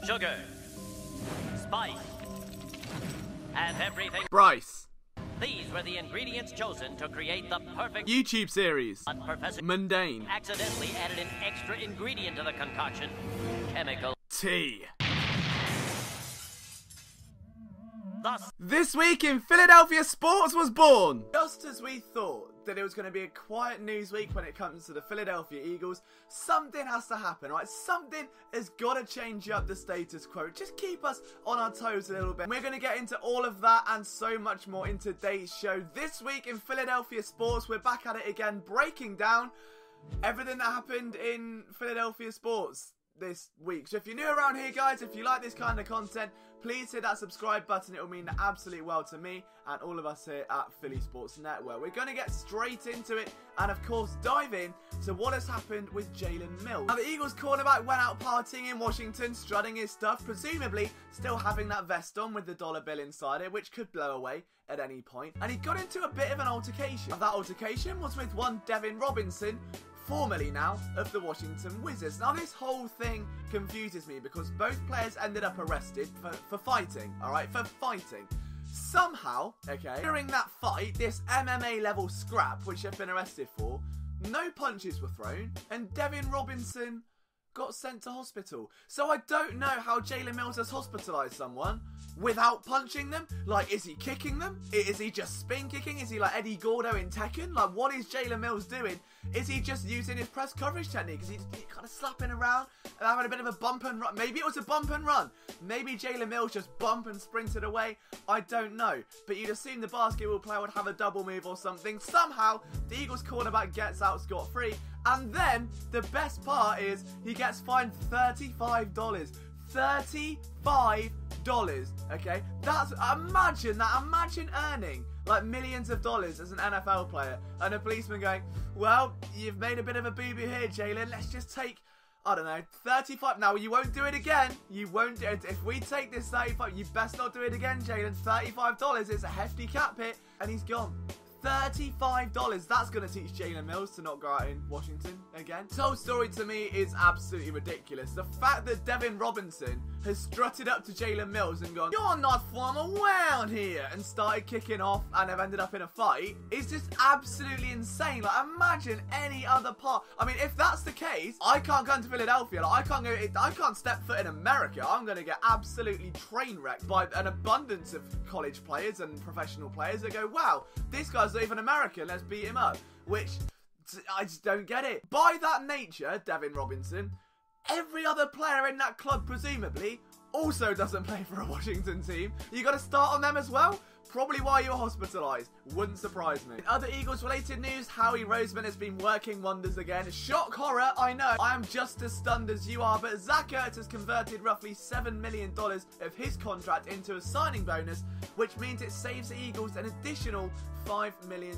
sugar, spice, and everything. Bryce. These were the ingredients chosen to create the perfect YouTube series. But Professor Mundane. accidentally added an extra ingredient to the concoction. Chemical Tea. Thus, This week in Philadelphia sports was born. Just as we thought that it was going to be a quiet news week when it comes to the Philadelphia Eagles, something has to happen, right? Something has got to change up the status quo. Just keep us on our toes a little bit. We're going to get into all of that and so much more in today's show. This week in Philadelphia sports, we're back at it again, breaking down everything that happened in Philadelphia sports this week. So if you're new around here, guys, if you like this kind of content, please hit that subscribe button. It will mean the absolute world to me and all of us here at Philly Sports Network. We're going to get straight into it and of course dive in to what has happened with Jalen Mills. Now the Eagles cornerback went out partying in Washington, strutting his stuff, presumably still having that vest on with the dollar bill inside it, which could blow away at any point. And he got into a bit of an altercation. Now, that altercation was with one Devin Robinson, formerly now of the Washington Wizards. Now this whole thing confuses me because both players ended up arrested for fighting, alright, for fighting. Somehow, okay, during that fight, this MMA level scrap, which they've been arrested for, no punches were thrown and Devin Robinson got sent to hospital. So I don't know how Jalen Mills has hospitalised someone without punching them. Like, is he kicking them? Is he just spin kicking? Is he like Eddie Gordo in Tekken? Like, what is Jalen Mills doing? Is he just using his press coverage technique? Is he kind of slapping around and having a bit of a bump and run? Maybe it was a bump and run. Maybe Jalen Mills just bump and sprinted away. I don't know. But you'd assume the basketball player would have a double move or something. Somehow, the Eagles cornerback gets out scot-free. And then, the best part is, he gets fined $35. $35, okay? That's, imagine that, imagine earning like millions of dollars as an NFL player and a policeman going, well, you've made a bit of a boo-boo here, Jalen, let's just take, I don't know, 35, now you won't do it again, you won't do it, if we take this 35, you best not do it again, Jalen, $35, it's a hefty cap hit, and he's gone. $35. That's going to teach Jalen Mills to not go out in Washington again. This whole story to me is absolutely ridiculous. The fact that Devin Robinson has strutted up to Jalen Mills and gone, you're not from around here, and started kicking off and have ended up in a fight is just absolutely insane. Like, imagine any other part. I mean, if that's the case, I can't come to Philadelphia. Like, I can't step foot in America. I'm going to get absolutely train wrecked by an abundance of college players and professional players that go, wow, this guy's not even American, let's beat him up. Which, I just don't get it. By that nature, Devin Robinson, every other player in that club, presumably, also doesn't play for a Washington team. You got to start on them as well? Probably why you were hospitalised. Wouldn't surprise me. In other Eagles-related news, Howie Roseman has been working wonders again. Shock horror, I know. I am just as stunned as you are, but Zach Ertz has converted roughly $7 million of his contract into a signing bonus, which means it saves the Eagles an additional $5 million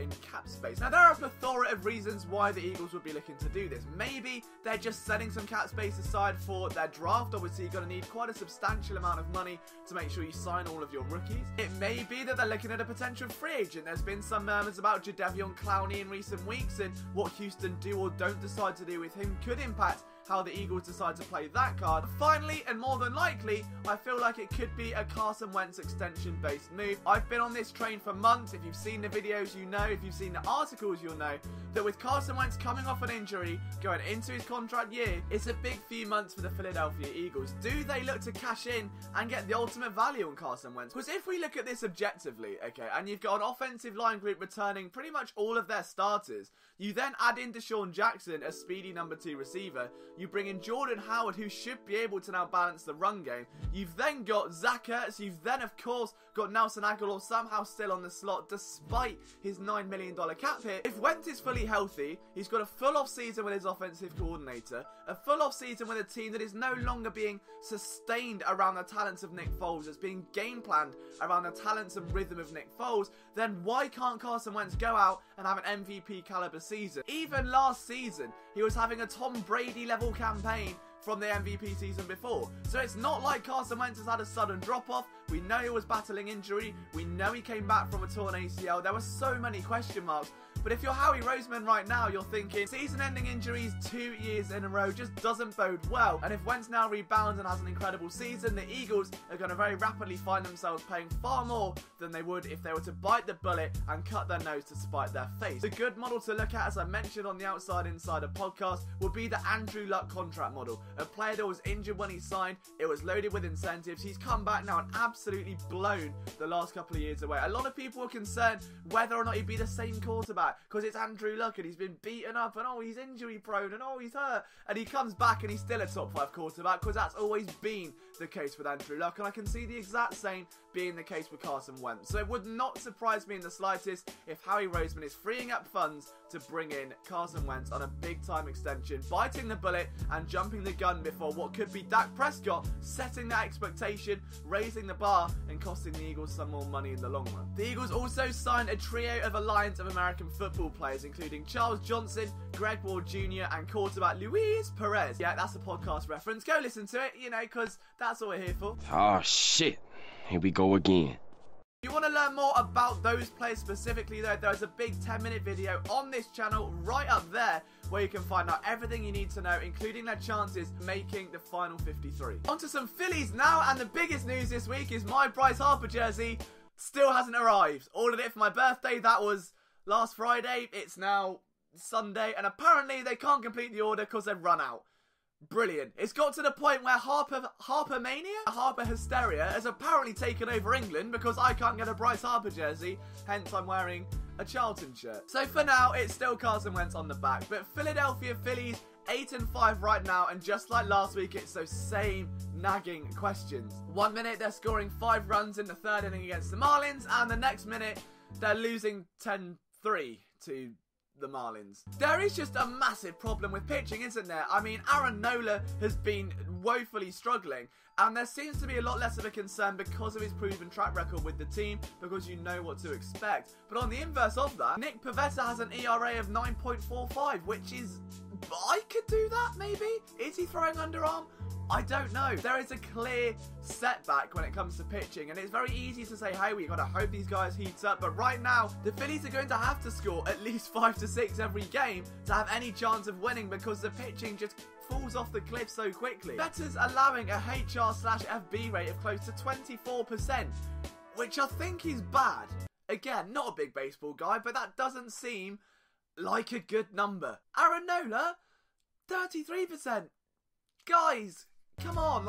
in cap space. Now, there are a plethora of reasons why the Eagles would be looking to do this. Maybe they're just setting some cap space aside for their draft. Obviously, you're going to need quite a substantial amount of money to make sure you sign all of your rookies. It may be that they're looking at a potential free agent. There's been some murmurs about Jadeveon Clowney in recent weeks, and what Houston do or don't decide to do with him could impact how the Eagles decide to play that card. Finally, and more than likely, I feel like it could be a Carson Wentz extension-based move. I've been on this train for months. If you've seen the videos, you know. If you've seen the articles, you'll know that with Carson Wentz coming off an injury, going into his contract year, it's a big few months for the Philadelphia Eagles. Do they look to cash in and get the ultimate value on Carson Wentz? Because if we look at this objectively, okay, and you've got an offensive line group returning pretty much all of their starters, you then add in Deshaun Jackson, a speedy number 2 receiver. You bring in Jordan Howard, who should be able to now balance the run game. You've then got Zach Ertz. You've then, of course, got Nelson Aguilar somehow still on the slot, despite his $9 million cap hit. If Wentz is fully healthy, he's got a full off-season with his offensive coordinator, a full off-season with a team that is no longer being sustained around the talents of Nick Foles, it's being game planned around the talents and rhythm of Nick Foles, then why can't Carson Wentz go out and have an MVP caliber season? Even last season, he was having a Tom Brady level campaign from the MVP season before. So it's not like Carson Wentz has had a sudden drop-off. We know he was battling injury. We know he came back from a torn ACL. There were so many question marks. But But if you're Howie Roseman right now, you're thinking season-ending injuries 2 years in a row just doesn't bode well. And if Wentz now rebounds and has an incredible season, the Eagles are going to very rapidly find themselves paying far more than they would if they were to bite the bullet and cut their nose to spite their face. The good model to look at, as I mentioned on the Outside Insider podcast, would be the Andrew Luck contract model. A player that was injured when he signed, it was loaded with incentives. He's come back now and absolutely blown the last couple of years away. A lot of people are concerned whether or not he'd be the same quarterback because it's Andrew Luck and he's been beaten up and oh, he's injury prone and oh, he's hurt. And he comes back and he's still a top 5 quarterback because that's always been the case with Andrew Luck, and I can see the exact same being the case with Carson Wentz. So it would not surprise me in the slightest if Howie Roseman is freeing up funds to bring in Carson Wentz on a big time extension, biting the bullet and jumping the gun before what could be Dak Prescott, setting that expectation, raising the bar and costing the Eagles some more money in the long run. The Eagles also signed a trio of Alliance of American Football players, including Charles Johnson, Greg Ward Jr. and quarterback Luis Perez. Yeah, that's a podcast reference. Go listen to it, you know, because that's what we're here for. Oh shit, here we go again. If you want to learn more about those players specifically though, there's a big 10-minute video on this channel right up there where you can find out everything you need to know, including their chances making the final 53. On to some Phillies now, and the biggest news this week is my Bryce Harper jersey still hasn't arrived. Ordered it for my birthday, that was last Friday, it's now Sunday, and apparently they can't complete the order because they've run out. Brilliant. It's got to the point where Harper Mania? Harper Hysteria has apparently taken over England because I can't get a Bryce Harper jersey, hence I'm wearing a Charlton shirt. So for now, it's still Carson Wentz on the back, but Philadelphia Phillies 8-5 right now, and just like last week, it's those same nagging questions. 1 minute they're scoring 5 runs in the 3rd inning against the Marlins, and the next minute they're losing 10-3 to the Marlins. There is just a massive problem with pitching, isn't there? I mean, Aaron Nola has been woefully struggling, and there seems to be a lot less of a concern because of his proven track record with the team, because you know what to expect. But on the inverse of that, Nick Pivetta has an ERA of 9.45, which is... I could do that, maybe? Is he throwing underarm? I don't know. There is a clear setback when it comes to pitching, and it's very easy to say, hey, we got to hope these guys heat up, but right now, the Phillies are going to have to score at least 5 to 6 every game to have any chance of winning because the pitching just falls off the cliff so quickly. Better's allowing a HR/FB rate of close to 24%, which I think is bad. Again, not a big baseball guy, but that doesn't seem like a good number. Aaron Nola, 33%. Guys, come on,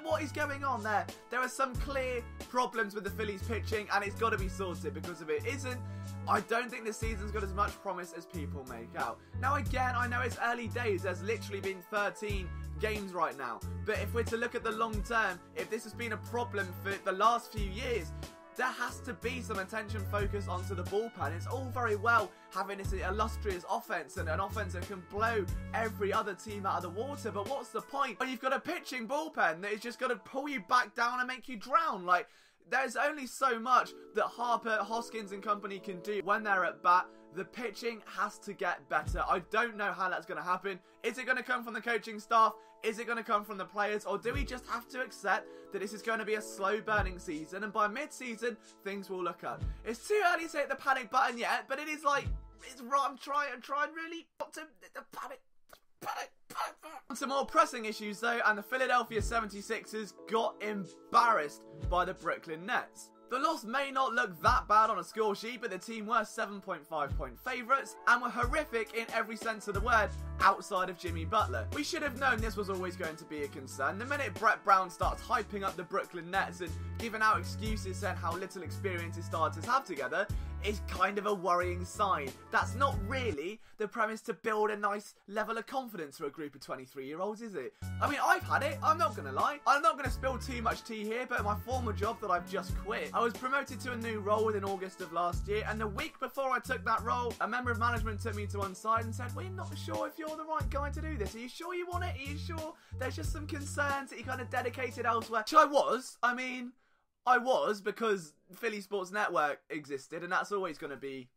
what is going on there? There are some clear problems with the Phillies pitching, and it's got to be sorted, because if it isn't, I don't think this season's got as much promise as people make out. Now again, I know it's early days, there's literally been 13 games right now, but if we're to look at the long term, if this has been a problem for the last few years, there has to be some attention focused onto the bullpen. It's all very well having this illustrious offense and an offense that can blow every other team out of the water, but what's the point when you've got a pitching bullpen that is just going to pull you back down and make you drown? Like, there's only so much that Harper, Hoskins and company can do when they're at bat. The pitching has to get better. I don't know how that's going to happen. Is it going to come from the coaching staff? Is it going to come from the players? Or do we just have to accept that this is going to be a slow burning season, and by mid-season, things will look up? It's too early to hit the panic button yet, but it is like, it's right. I'm trying really not to hit the panic. Some more pressing issues though, and the Philadelphia 76ers got embarrassed by the Brooklyn Nets. The loss may not look that bad on a score sheet, but the team were 7.5 point favourites and were horrific in every sense of the word outside of Jimmy Butler. We should have known this was always going to be a concern. The minute Brett Brown starts hyping up the Brooklyn Nets and giving out excuses saying how little experience his starters have together, is kind of a worrying sign. That's not really the premise to build a nice level of confidence for a group of 23-year-olds, is it? I mean, I've had it, I'm not gonna lie. I'm not gonna spill too much tea here, but at my former job that I've just quit, I was promoted to a new role within August of last year, and the week before I took that role, a member of management took me to one side and said, we're not sure if you're the right guy to do this. Are you sure you want it? Are you sure there's just some concerns that you're kind of dedicated elsewhere? Which I was. I was, because Philly Sports Network existed, and that's always going to be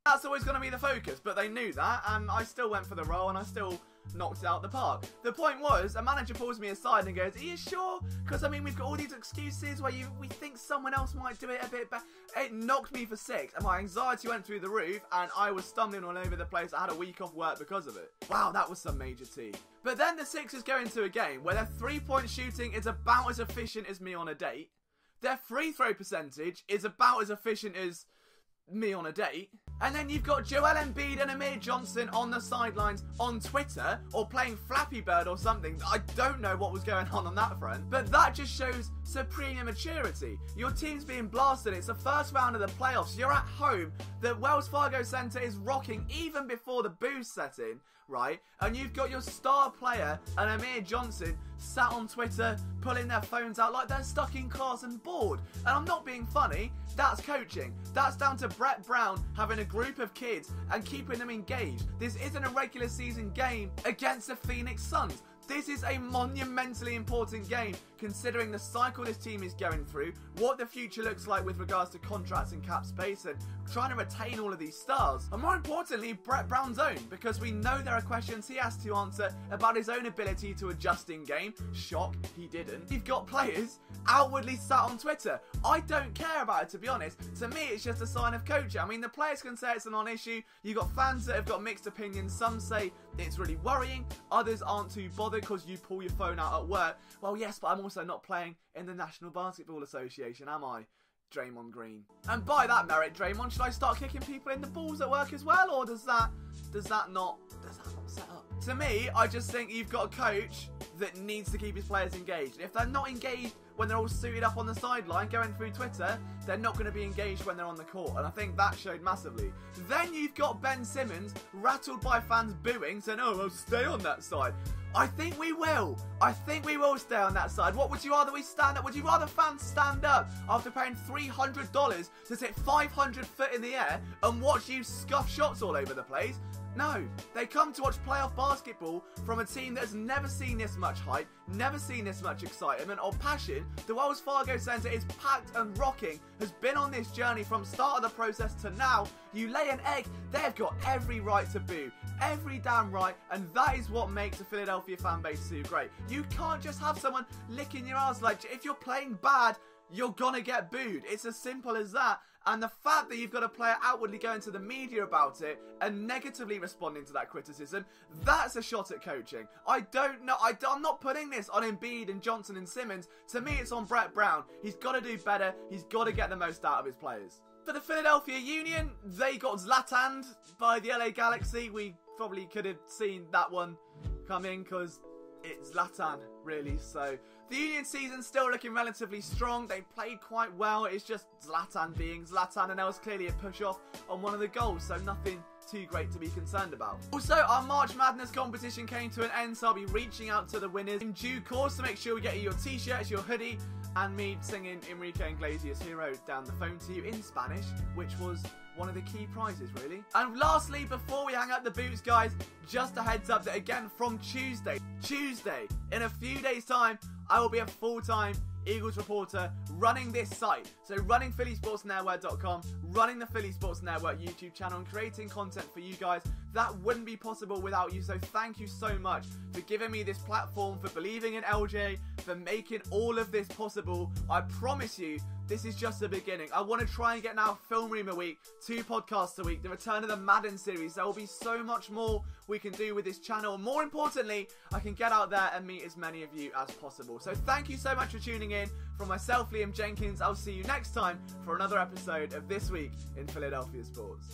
the focus. But they knew that, and I still went for the role, and I still knocked it out the park. The point was, a manager pulls me aside and goes, are you sure? Because, I mean, we've got all these excuses where we think someone else might do it a bit better. It knocked me for 6, and my anxiety went through the roof, and I was stumbling all over the place. I had a week off work because of it. Wow, that was some major tea. But then the Sixers go into a game where their three-point shooting is about as efficient as me on a date. Their free throw percentage is about as efficient as me on a date. And then you've got Joel Embiid and Amir Johnson on the sidelines on Twitter, or playing Flappy Bird or something. I don't know what was going on that front, but that just shows supreme immaturity. Your team's being blasted. It's the first round of the playoffs. You're at home. The Wells Fargo Center is rocking even before the booze set in, right? And you've got your star player and Amir Johnson sat on Twitter pulling their phones out like they're stuck in class and bored. And I'm not being funny. That's coaching. That's down to Brett Brown having a group of kids and keeping them engaged. This isn't a regular season game against the Phoenix Suns. This is a monumentally important game, considering the cycle this team is going through, what the future looks like with regards to contracts and cap space, and trying to retain all of these stars. And more importantly, Brett Brown's own, because we know there are questions he has to answer about his own ability to adjust in game. Shock, he didn't. You've got players outwardly sat on Twitter. I don't care about it, to be honest. To me, it's just a sign of coaching. I mean, the players can say it's a non-issue. You've got fans that have got mixed opinions. Some say it's really worrying. Others aren't too bothered because you pull your phone out at work. Well, yes, but I'm also not playing in the National Basketball Association, am I? Draymond Green. And by that merit, Draymond, should I start kicking people in the balls at work as well, or does that not set up? To me, I just think you've got a coach that needs to keep his players engaged. If they're not engaged when they're all suited up on the sideline going through Twitter, they're not going to be engaged when they're on the court, and I think that showed massively. Then you've got Ben Simmons rattled by fans booing, saying, oh, I'll stay on that side. I think we will. I think we will stay on that side. What would you rather we stand up? Would you rather fans stand up after paying $300 to sit 500 foot in the air and watch you scuff shots all over the place? No, they come to watch playoff basketball from a team that has never seen this much hype, never seen this much excitement or passion. The Wells Fargo Center is packed and rocking, has been on this journey from start of the process to now. You lay an egg, they've got every right to boo, every damn right, and that is what makes the Philadelphia fan base so great. You can't just have someone licking your ass. Like, if you're playing bad, you're gonna get booed. It's as simple as that. And the fact that you've got a player outwardly going to the media about it and negatively responding to that criticism, that's a shot at coaching. I don't know. I'm not putting this on Embiid and Johnson and Simmons. To me, it's on Brett Brown. He's got to do better. He's got to get the most out of his players. For the Philadelphia Union, they got Zlatan'd by the LA Galaxy. We probably could have seen that one coming because it's Zlatan, really. So the Union season's still looking relatively strong. They played quite well. It's just Zlatan being Zlatan, and there was clearly a push-off on one of the goals, so nothing too great to be concerned about. Also, our March Madness competition came to an end, so I'll be reaching out to the winners in due course to make sure we get you your t-shirts, your hoodie, and me singing Enrique Iglesias' Hero down the phone to you in Spanish, which was one of the key prizes, really. And lastly, before we hang up the boots, guys, just a heads up that again from Tuesday, in a few days' time, I will be a full-time Eagles reporter running this site. So running PhillySportsNetwork.com, running the Philly Sports Network YouTube channel, and creating content for you guys. That wouldn't be possible without you. So thank you so much for giving me this platform, for believing in LJ, for making all of this possible. I promise you, this is just the beginning. I want to try and get now Film Room a week, 2 podcasts a week, the return of the Madden series. There will be so much more we can do with this channel. More importantly, I can get out there and meet as many of you as possible. So thank you so much for tuning in. From myself, Liam Jenkins, I'll see you next time for another episode of This Week in Philadelphia Sports.